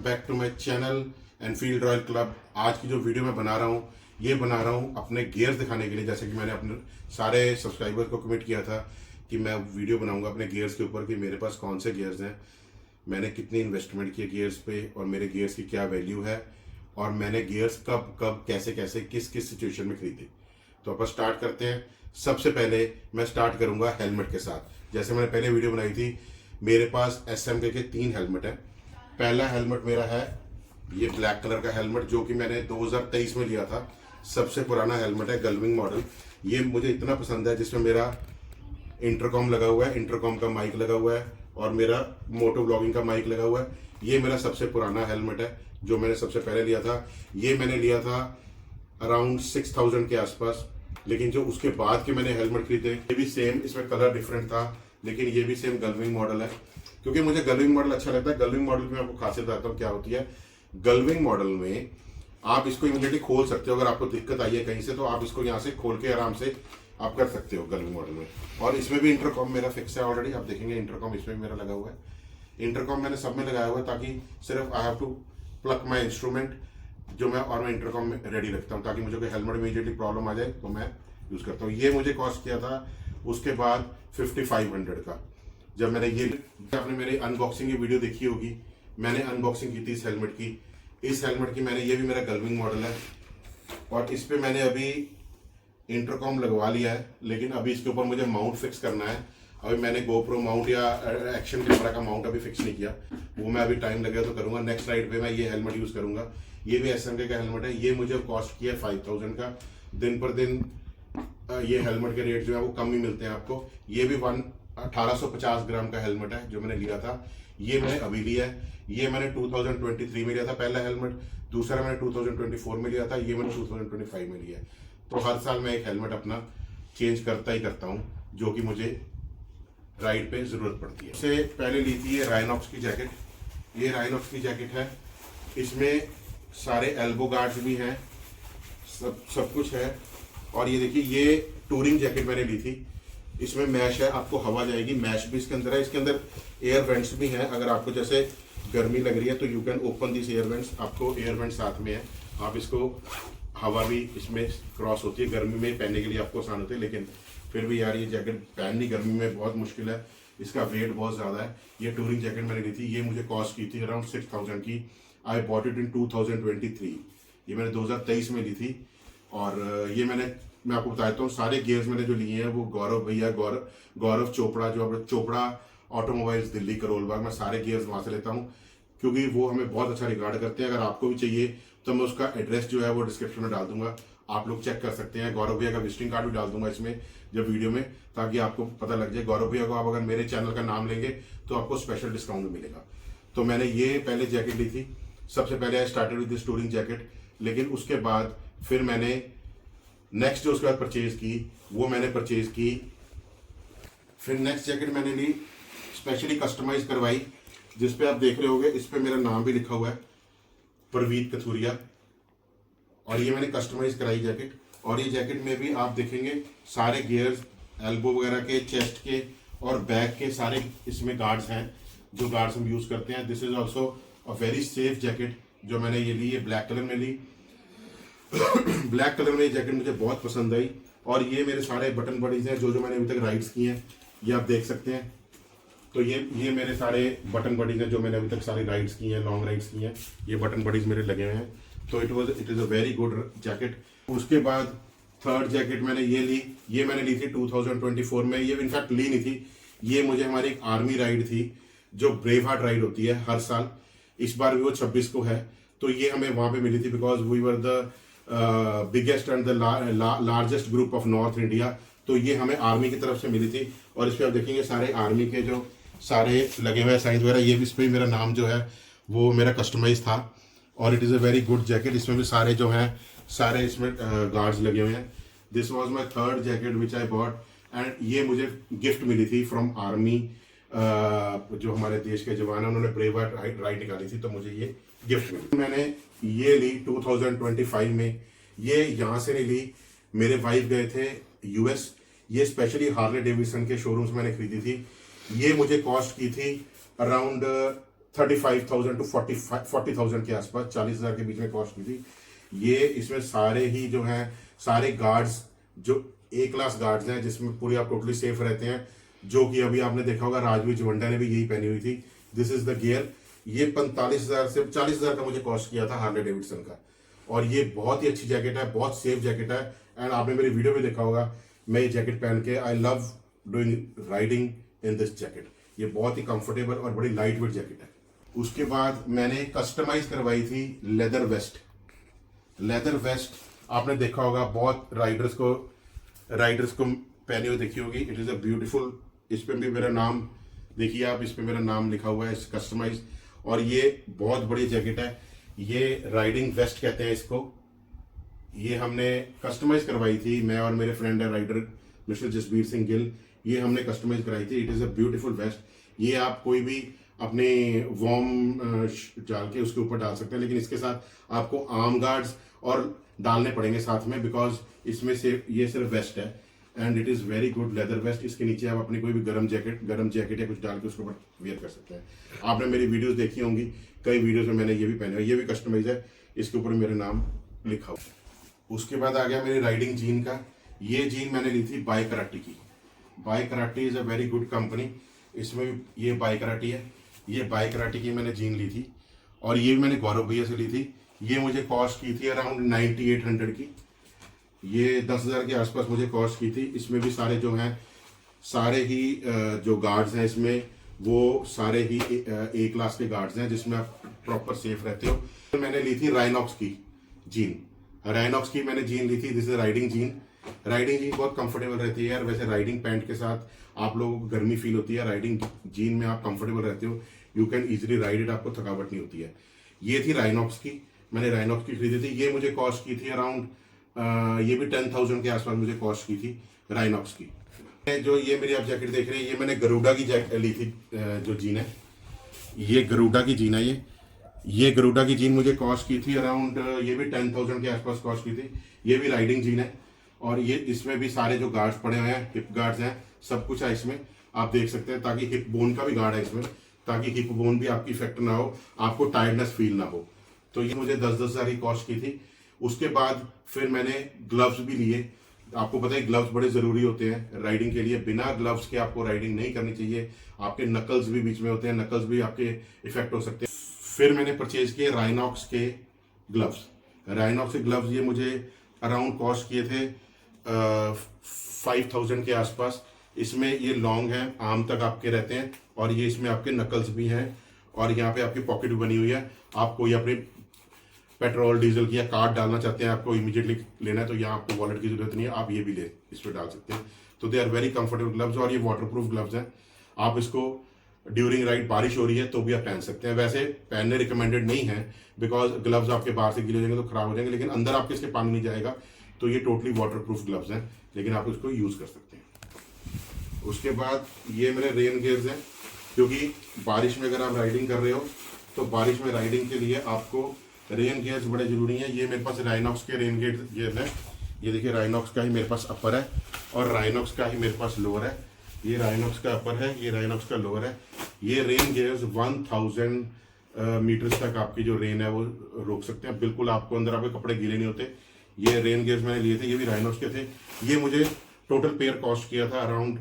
Back to my channel Enfield Royal club. आज की जो वीडियो मैं बना रहा हूँ ये बना रहा हूँ अपने गियर्स दिखाने के लिए। जैसे कि मैंने अपने सारे सब्सक्राइबर्स को कमिट किया था कि मैं वीडियो बनाऊंगा अपने गियर्स के ऊपर कि मेरे पास कौन से गियर्स हैं, मैंने कितनी इन्वेस्टमेंट की है गियर्स पे और मेरे गियर्स की क्या वैल्यू है और मैंने गियर्स कब कब कैसे कैसे किस किस सिचुएशन में खरीदे। तो अपन स्टार्ट करते हैं। सबसे पहले मैं स्टार्ट करूंगा हेलमेट के साथ। जैसे मैंने पहले वीडियो बनाई थी, मेरे पास SMK के 3 हेलमेट हैं। पहला हेलमेट मेरा है ये ब्लैक कलर का हेलमेट जो कि मैंने 2023 में लिया था। सबसे पुराना हेलमेट है, गलविंग मॉडल। ये मुझे इतना पसंद है, जिसमें मेरा इंटरकॉम लगा हुआ है, इंटरकॉम का माइक लगा हुआ है और मेरा मोटो ब्लॉगिंग का माइक लगा हुआ है। ये मेरा सबसे पुराना हेलमेट है जो मैंने सबसे पहले लिया था। ये मैंने लिया था अराउंड 6000 के आसपास। लेकिन जो उसके बाद के मैंने हेलमेट खरीदे ये भी सेम, इसमें कलर डिफरेंट था लेकिन ये भी सेम गलविंग मॉडल है, क्योंकि मुझे गलविंग मॉडल अच्छा लगता है। गलविंग मॉडल में आपको खासियत बताता हूँ क्या होती है। गलविंग मॉडल में आप इसको इमीडिएटली खोल सकते हो। अगर आपको दिक्कत आई है कहीं से तो आप इसको यहाँ से खोल के आराम से आप कर सकते हो गलविंग मॉडल में। और इसमें भी इंटरकॉम मेरा फिक्स है ऑलरेडी, आप देखेंगे इंटरकॉम इसमें भी मेरा लगा हुआ है। इंटरकॉम मैंने सब में लगाया हुआ है ताकि सिर्फ I have to plug my instrument जो मैं इंटरकॉम में रेडी रखता हूँ, ताकि मुझे कोई हेलमेट में इमीडिएटली प्रॉब्लम आ जाए तो मैं यूज करता हूँ। ये मुझे कॉस्ट किया था उसके बाद 5500 का। जब मैंने ये, आपने मेरी अनबॉक्सिंग की वीडियो देखी होगी, मैंने अनबॉक्सिंग की थी इस हेलमेट की। इस हेलमेट की मैंने, ये भी मेरा गलविंग मॉडल है और इस पे मैंने अभी इंटरकॉम लगवा लिया है, लेकिन अभी इसके ऊपर मुझे माउंट फिक्स करना है। अभी मैंने गोप्रो माउंट या एक्शन कैमरा का माउंट अभी फिक्स नहीं किया, वो मैं अभी टाइम लगेगा तो करूंगा। नेक्स्ट राइड पे मैं ये हेलमेट यूज करूंगा। ये भी SMK का हेलमेट है। ये मुझे कॉस्ट किया 5000 का। दिन पर दिन ये हेलमेट के रेट जो है वो कम ही मिलते हैं आपको। ये भी 1850 ग्राम का हेलमेट है जो मैंने लिया था। ये मैंने अभी लिया है। ये मैंने 2023 में लिया था पहला हेलमेट, दूसरा मैंने 2024 में लिया था, ये मैंने 2025 में लिया है। तो हर साल मैं एक हेलमेट अपना चेंज करता ही करता हूँ जो कि मुझे राइड पे जरूरत पड़ती है। इससे पहले ली थी ये राइनॉक्स की जैकेट। ये राइनॉक्स की जैकेट है, इसमें सारे एल्बो गार्ड्स भी हैं, सब कुछ है। और ये देखिए, ये टूरिंग जैकेट मैंने ली थी। इसमें मैश है, आपको हवा जाएगी, मैश भी इसके अंदर है। इसके अंदर एयर वेंट्स भी हैं। अगर आपको जैसे गर्मी लग रही है तो you can open this air vents. आपको एयर वेंट साथ में है, आप इसको, हवा भी इसमें क्रॉस होती है। गर्मी में पहनने के लिए आपको आसान होती है, लेकिन फिर भी यार ये जैकेट पहननी गर्मी में बहुत मुश्किल है। इसका वेट बहुत ज़्यादा है। ये टूरिंग जैकेट मैंने ली थी, ये मुझे कॉस्ट की थी अराउंड 6000 की। I bought it in 2023। ये मैंने 2023 में ली थी। और ये मैं आपको बता देता हूँ, सारे गियर्स मैंने जो लिए हैं वो गौरव भैया, गौरव चोपड़ा, जो अपने चोपड़ा ऑटोमोबाइल्स दिल्ली करोल बाग, मैं सारे गियर्स वहाँ से लेता हूँ क्योंकि वो हमें बहुत अच्छा रिगार्ड करते हैं। अगर आपको भी चाहिए तो मैं उसका एड्रेस जो है वो डिस्क्रिप्शन में डाल दूंगा, आप लोग चेक कर सकते हैं। गौरव भैया का विजिटिंग कार्ड भी डाल दूंगा इसमें जब वीडियो में, ताकि आपको पता लग जाए। गौरव भैया को आप अगर मेरे चैनल का नाम लेंगे तो आपको स्पेशल डिस्काउंट मिलेगा। तो मैंने ये पहले जैकेट ली थी। सबसे पहले I started with this touring jacket, लेकिन उसके बाद फिर मैंने नेक्स्ट जो उसके बाद परचेज की वो मैंने परचेज की। फिर नेक्स्ट जैकेट मैंने ली, स्पेशली कस्टमाइज करवाई, जिस पे आप देख रहे होगे इस पे मेरा नाम भी लिखा हुआ है, प्रवीत कथूरिया। और ये मैंने कस्टमाइज कराई जैकेट। और ये जैकेट में भी आप देखेंगे सारे गियर्स, एल्बो वगैरह के, चेस्ट के और बैक के सारे इसमें गार्ड्स हैं, जो गार्ड्स हम यूज करते हैं। This is also a very safe jacket जो मैंने ये ली, ये ब्लैक कलर में ली। ब्लैक कलर में ये जैकेट मुझे बहुत पसंद आई। और ये मेरे सारे बटन बडीज हैं जो मैंने अभी तक राइड्स की हैं, ये आप देख सकते हैं। तो ये मेरे सारे बटन बडीज हैं जो मैंने अभी तक सारी राइड्स की हैं, लॉन्ग राइड्स की हैं। ये बटन बडीज मेरे लगे हुए हैं। तो it is a very good jacket. उसके बाद थर्ड जैकेट मैंने ये ली। ये मैंने ली थी 2024 में। ये इनफैक्ट ली नहीं थी, ये मुझे हमारी एक आर्मी राइड थी जो ब्रेव हार्ट राइड होती है हर साल। इस बार भी वो 26 को है। तो ये हमें वहाँ पे मिली थी because we were the biggest and the largest group of North India. तो ये हमें आर्मी की तरफ से मिली थी। और इस पर आप देखेंगे सारे आर्मी के जो सारे लगे हुए हैं साइंस वगैरह, ये भी इस पर मेरा नाम जो है वो मेरा कस्टमाइज था। और it is a very good jacket. इसमें भी सारे जो हैं सारे इसमें गार्ड्स लगे हुए हैं। This was my third jacket which I bought, and ये मुझे गिफ्ट मिली थी फ्रॉम आर्मी। जो हमारे देश के जवान हैं उन्होंने ब्रेव हार्ट राइड निकाली थी, तो मुझे ये गिफ्ट मिली। मैंने ये ली 2025 में। ये यहाँ से नहीं ली, मेरे वाइफ गए थे US। ये स्पेशली हार्ले डेविडसन के शोरूम से मैंने खरीदी थी। ये मुझे कॉस्ट की थी अराउंड 35,000 टू 40,000 के आसपास, 40,000 के बीच में कॉस्ट की थी ये। इसमें सारे ही जो हैं सारे गार्ड्स जो ए क्लास गार्ड्स हैं, जिसमें पूरी आप टोटली सेफ रहते हैं, जो कि अभी आपने देखा होगा राजवीर जुवंडा ने भी यही पहनी हुई थी। This is the gear. ये 45,000 से 40,000 का मुझे कॉस्ट किया था हार्ले डेविडसन का, और ये बहुत ही अच्छी जैकेट है, बहुत सेफ जैकेट है। एंड आपने मेरी वीडियो में देखा होगा मैं ये जैकेट पहन के I love doing riding in this jacket. ये बहुत ही कंफर्टेबल और बड़ी लाइट वेट जैकेट है। उसके बाद मैंने कस्टमाइज करवाई थी लेदर वेस्ट। लेदर वेस्ट आपने देखा होगा बहुत राइडर्स को पहनी हुई देखी होगी। इट इज़ अ ब्यूटीफुल, इस पे भी मेरा नाम देखिए आप, इस पे मेरा नाम लिखा हुआ है कस्टमाइज, और ये बहुत बड़ी जैकेट है। ये राइडिंग वेस्ट कहते हैं इसको। ये हमने कस्टमाइज करवाई थी, मैं और मेरे फ्रेंड है राइडर मिस्टर जसबीर सिंह गिल, ये हमने कस्टमाइज कराई थी। It is a beautiful vest. ये आप कोई भी अपने वॉर्म डाल के उसके ऊपर डाल सकते हैं, लेकिन इसके साथ आपको आर्म गार्ड्स और डालने पड़ेंगे साथ में, बिकॉज इसमें से ये सिर्फ वेस्ट है and it is very good leather vest. इसके नीचे आप अपनी कोई भी गर्म जैकेट या कुछ डाल के उसके ऊपर वेयर कर सकते हैं। आपने मेरी वीडियोस देखी होंगी, कई वीडियोस में मैंने ये भी पहने हुआ, ये भी कस्टमाइज है, इसके ऊपर मेरा नाम लिखा हुआ। उसके बाद आ गया मेरी राइडिंग जीन का। ये जीन मैंने ली थी बाय कराटी की। बाय कराटी is a very good company. इसमें ये बाय कराटी है, ये बाय कराटी की मैंने जीन ली थी, और ये भी मैंने गौरव भैया से ली थी। ये मुझे कॉस्ट की थी अराउंड 9800 की। ये 10,000 के आसपास मुझे कॉस्ट की थी। इसमें भी सारे जो हैं सारे ही जो गार्ड्स हैं इसमें, वो सारे ही ए क्लास के गार्ड्स हैं, जिसमें आप प्रॉपर सेफ रहते हो। तो मैंने ली थी राइनॉक्स की जीन। राइनॉक्स की मैंने जीन ली थी। This is riding gene. Riding gene बहुत कंफर्टेबल रहती है यार। वैसे राइडिंग पैंट के साथ आप लोगों को गर्मी फील होती है, राइडिंग जीन में आप कंफर्टेबल रहते हो, you can easily ride it, आपको थकावट नहीं होती है। ये थी राइनॉक्स की, मैंने राइनॉक्स की खरीदी थी। ये मुझे कॉस्ट की थी अराउंड ये भी 10,000 के आसपास मुझे कॉस्ट की थी राइनॉक्स की। जो ये मेरी आप जैकेट देख रहे हैं, ये मैंने गरुड़ा की जैकेट ली थी। जो जीन है ये गरुड़ा की जीन है। ये गरुड़ा की जीन मुझे कॉस्ट की थी अराउंड ये भी 10,000 के आसपास कॉस्ट की थी। ये भी राइडिंग जीन है, और ये इसमें भी सारे जो गार्ड्स पड़े हुए हैं, हिप गार्ड्स हैं, सब कुछ है इसमें, आप देख सकते हैं। ताकि हिप बोन का भी गार्ड है इसमें, ताकि हिप बोन भी आपकी इफेक्ट ना हो, आपको टायर्डनेस फील ना हो। तो ये मुझे 10,000 की कॉस्ट की थी। उसके बाद फिर मैंने ग्लव्स भी लिए। आपको पता है ग्लव्स बड़े ज़रूरी होते हैं राइडिंग के लिए। बिना ग्लव्स के आपको राइडिंग नहीं करनी चाहिए। आपके नकल्स भी बीच में होते हैं, नकल्स भी आपके इफेक्ट हो सकते हैं। फिर मैंने परचेज किए राइनॉक्स के ग्लव्स। राइनॉक्स के ग्लव्स ये मुझे अराउंड कॉस्ट किए थे 5,000 के आसपास। इसमें ये लॉन्ग है, आर्म तक आपके रहते हैं, और ये इसमें आपके नकल्स भी हैं, और यहाँ पे आपकी पॉकेट भी बनी हुई है। आप कोई अपने पेट्रोल डीजल की या कार्ड डालना चाहते हैं, आपको इमीडिएटली लेना है, तो यहाँ आपको वॉलेट की जरूरत नहीं है, आप ये भी ले इस पर डाल सकते हैं। तो they are very comfortable gloves, और ये वाटरप्रूफ ग्लव्स हैं। आप इसको ड्यूरिंग राइड बारिश हो रही है तो भी आप पहन सकते हैं। वैसे पहनने रिकमेंडेड नहीं है, बिकॉज ग्लव्स आपके बाहर से गीले हो जाएंगे तो खराब हो जाएंगे, लेकिन अंदर आपके इसके पानी नहीं जाएगा। तो ये टोटली वाटरप्रूफ ग्लव्स हैं, लेकिन आप इसको यूज़ कर सकते हैं। उसके बाद ये मेरे रेन गियर्स हैं, क्योंकि बारिश में अगर आप राइडिंग कर रहे हो तो बारिश में राइडिंग के लिए आपको रेन गियर्स बड़े ज़रूरी हैं। ये मेरे पास राइनॉक्स के रेन गियर है। ये देखिए राइनॉक्स का ही मेरे पास अपर है, और राइनॉक्स का ही मेरे पास लोअर है। ये राइनॉक्स का अपर है, ये राइनॉक्स का लोअर है। ये रेन गियर्स 1000 मीटर्स तक आपकी जो रेन है वो रोक सकते हैं, बिल्कुल आपको अंदर आपके कपड़े गीले नहीं होते। ये रेन गियर्स मैंने लिए थे, ये भी राइनॉक्स के थे। ये मुझे टोटल पेयर कॉस्ट किया था अराउंड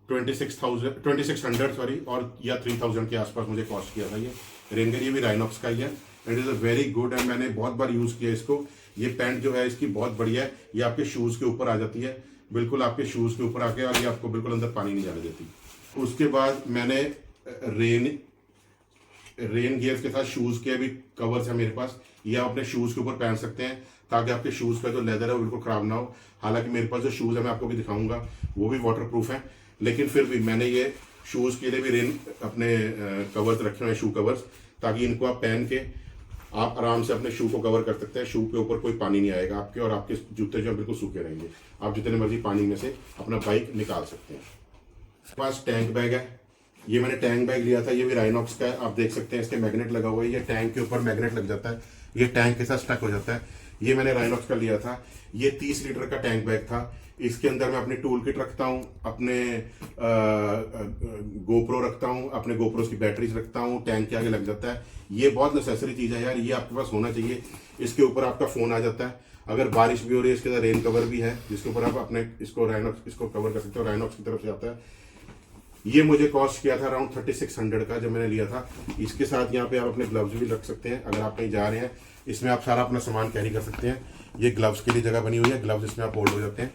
2600 सॉरी, और या 3000 के आसपास मुझे कॉस्ट किया था ये रेन गियर। ये भी राइनॉक्स का ही है। It is a very good, and मैंने बहुत बार यूज़ किया इसको। ये पैंट जो है इसकी बहुत बढ़िया है। ये आपके शूज़ के ऊपर आ जाती है, बिल्कुल आपके शूज़ के ऊपर आके, और ये आपको बिल्कुल अंदर पानी नहीं जाने देती। उसके बाद मैंने रेन गियर्स के साथ शूज़ के भी कवर्स है मेरे पास। ये आप अपने शूज़ के ऊपर पहन सकते हैं, ताकि आपके शूज़ का जो लेदर है वो बिल्कुल ख़राब ना हो। हालांकि मेरे पास जो शूज़ है मैं आपको भी दिखाऊंगा, वो भी वाटरप्रूफ है, लेकिन फिर भी मैंने ये शूज़ के लिए भी रेन अपने कवर्स रखे हुए हैं, शू कवर्स, ताकि इनको आप पहन के आप आराम से अपने शू को कवर कर सकते हैं। शू के ऊपर कोई पानी नहीं आएगा आपके, और आपके जूते जो बिल्कुल सूखे रहेंगे। आप जितने मर्जी पानी में से अपना बाइक निकाल सकते हैं। मेरे पास टैंक बैग है। ये मैंने टैंक बैग लिया था, ये भी राइनॉक्स का है। आप देख सकते हैं इसके मैग्नेट लगा हुआ है, ये टैंक के ऊपर मैग्नेट लग जाता है, ये टैंक के साथ स्टक हो जाता है। ये मैंने राइनॉक्स का लिया था। ये 30 लीटर का टैंक बैग था। इसके अंदर मैं अपनी टूल किट रखता हूँ, अपने गोप्रो रखता हूँ, अपने गोप्रोस की बैटरीज रखता हूँ, टैंक के आगे लग जाता है। ये बहुत नेसेसरी चीज़ है यार, ये आपके पास होना चाहिए। इसके ऊपर आपका फ़ोन आ जाता है, अगर बारिश भी हो रही है इसके अंदर रेन कवर भी है जिसके ऊपर आप अपने इसको राइनॉक्स इसको कवर कर सकते हो, राइनॉक्स की तरफ से आता है। ये मुझे कॉस्ट किया था अराउंड 3600 का जब मैंने लिया था। इसके साथ यहाँ पे आप अपने ग्लव्स भी रख सकते हैं, अगर आप कहीं जा रहे हैं इसमें आप सारा अपना सामान कैरी कर सकते हैं। ये ग्लव्स के लिए जगह बनी हुई है, ग्लव्स इसमें आप होल्ड हो जाते हैं,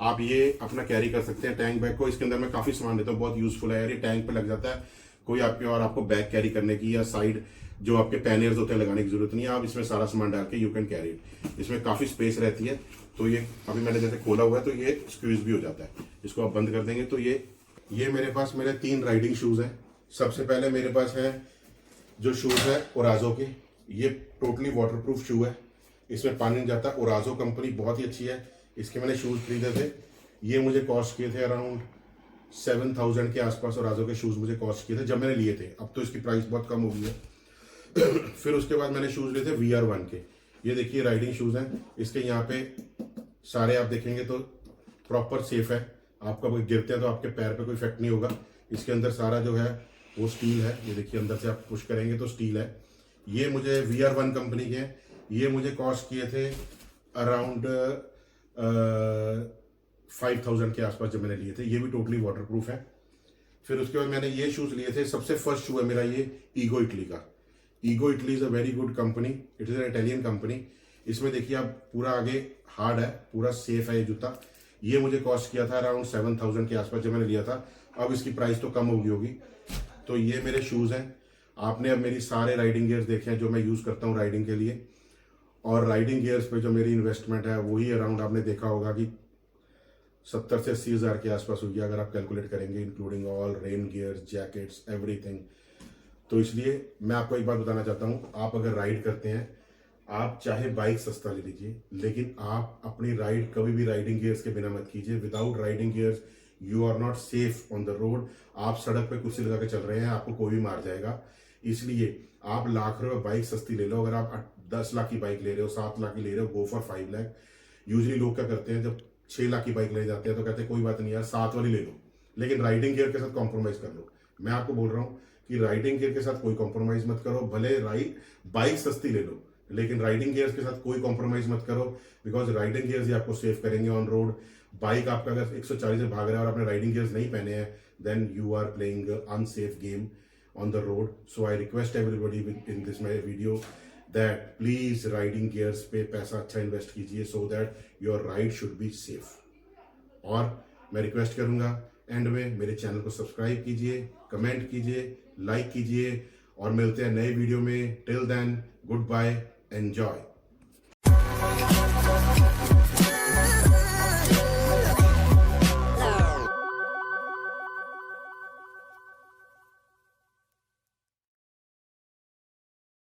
आप ये अपना कैरी कर सकते हैं टैंक बैग को। इसके अंदर मैं काफ़ी सामान लेता हूँ, बहुत यूजफुल है यार, ये टैंक पे लग जाता है, कोई आपके और आपको बैग कैरी करने की या साइड जो आपके पैनियर्स होते हैं लगाने की जरूरत नहीं है, आप इसमें सारा सामान डाल के यू कैन कैरी इट। इसमें काफ़ी स्पेस रहती है। तो ये अभी मैंने जैसे खोला हुआ है तो ये स्क्वीज भी हो जाता है, इसको आप बंद कर देंगे तो ये मेरे पास मेरे 3 राइडिंग शूज़ हैं। सबसे पहले मेरे पास है जो शूज़ है ओराजो के, ये टोटली वाटरप्रूफ शू है, इसमें पानी नहीं जाता। ओराजो कंपनी बहुत ही अच्छी है, इसके मैंने शूज़ खरीदे थे, ये मुझे कॉस्ट किए थे अराउंड 7000 के आसपास। ओराजो के शूज़ मुझे कॉस्ट किए थे जब मैंने लिए थे, अब तो इसकी प्राइस बहुत कम हो गई है। फिर उसके बाद मैंने शूज़ लिए थे VR1 के, ये देखिए राइडिंग शूज़ हैं, इसके यहाँ पे सारे आप देखेंगे तो प्रॉपर सेफ है, आपका गिरते हैं तो आपके पैर पे कोई इफेक्ट नहीं होगा। इसके अंदर सारा जो है वो स्टील है, ये देखिए अंदर से आप पुश करेंगे तो स्टील है। ये मुझे VR1 कंपनी के हैं, ये मुझे कॉस्ट किए थे अराउंड 5000 के आसपास जब मैंने लिए थे, ये भी टोटली वाटरप्रूफ है। फिर उसके बाद मैंने ये शूज़ लिए थे, सबसे फर्स्ट शू है मेरा ये ईगो इटली का। Ego Italy is a very good company, it is an Italian company. इसमें देखिए आप पूरा आगे हार्ड है, पूरा सेफ है ये जूता। ये मुझे कॉस्ट किया था अराउंड 7000 के आसपास जब मैंने लिया था, अब इसकी प्राइस तो कम होगी होगी। तो ये मेरे शूज़ हैं। आपने अब मेरी सारे राइडिंग गियर्स देखे हैं जो मैं यूज़ करता हूँ राइडिंग के लिए, और राइडिंग गियर्स पे जो मेरी इन्वेस्टमेंट है वही अराउंड आपने देखा होगा कि 70 से 80 हज़ार के आसपास होगी अगर आप कैलकुलेट करेंगे, including all rain gears, jackets, everything. तो इसलिए मैं आपको एक बात बताना चाहता हूँ, आप अगर राइड करते हैं, आप चाहे बाइक सस्ता ले लीजिए, लेकिन आप अपनी राइड कभी भी राइडिंग गियर्स के बिना मत कीजिए। Without riding gears you are not safe on the road. आप सड़क पे कुर्सी लगा के चल रहे हैं, आपको कोई भी मार जाएगा। इसलिए आप लाख रुपए बाइक सस्ती ले लो, अगर आप 10 लाख की बाइक ले रहे हो, 7 लाख की ले रहे हो, गो फॉर 5 लाख। यूजली लोग क्या करते हैं, जब 6 लाख की बाइक ले जाते हैं तो कहते हैं कोई बात नहीं यार 7 वाली ले लो, लेकिन राइडिंग गियर के साथ कॉम्प्रोमाइज कर लो। मैं आपको बोल रहा हूँ कि राइडिंग गियर के साथ कोई कॉम्प्रोमाइज मत करो, भले बाइक सस्ती ले लो लेकिन राइडिंग गियर्स के साथ कोई कॉम्प्रोमाइज मत करो, बिकॉज राइडिंग गियर्स ही आपको सेव करेंगे ऑन रोड। बाइक आपका अगर 140 से भाग रहा है और आपने राइडिंग गियर्स नहीं पहने हैं, then you are playing unsafe game on the road. So I request everybody in this my video that please riding gears पे पैसा अच्छा इन्वेस्ट कीजिए, so that your ride should be safe. और मैं request करूंगा एंड में मेरे channel को सब्सक्राइब कीजिए, कमेंट कीजिए, लाइक कीजिए, और मिलते हैं नए वीडियो में। Till then, good bye, enjoy।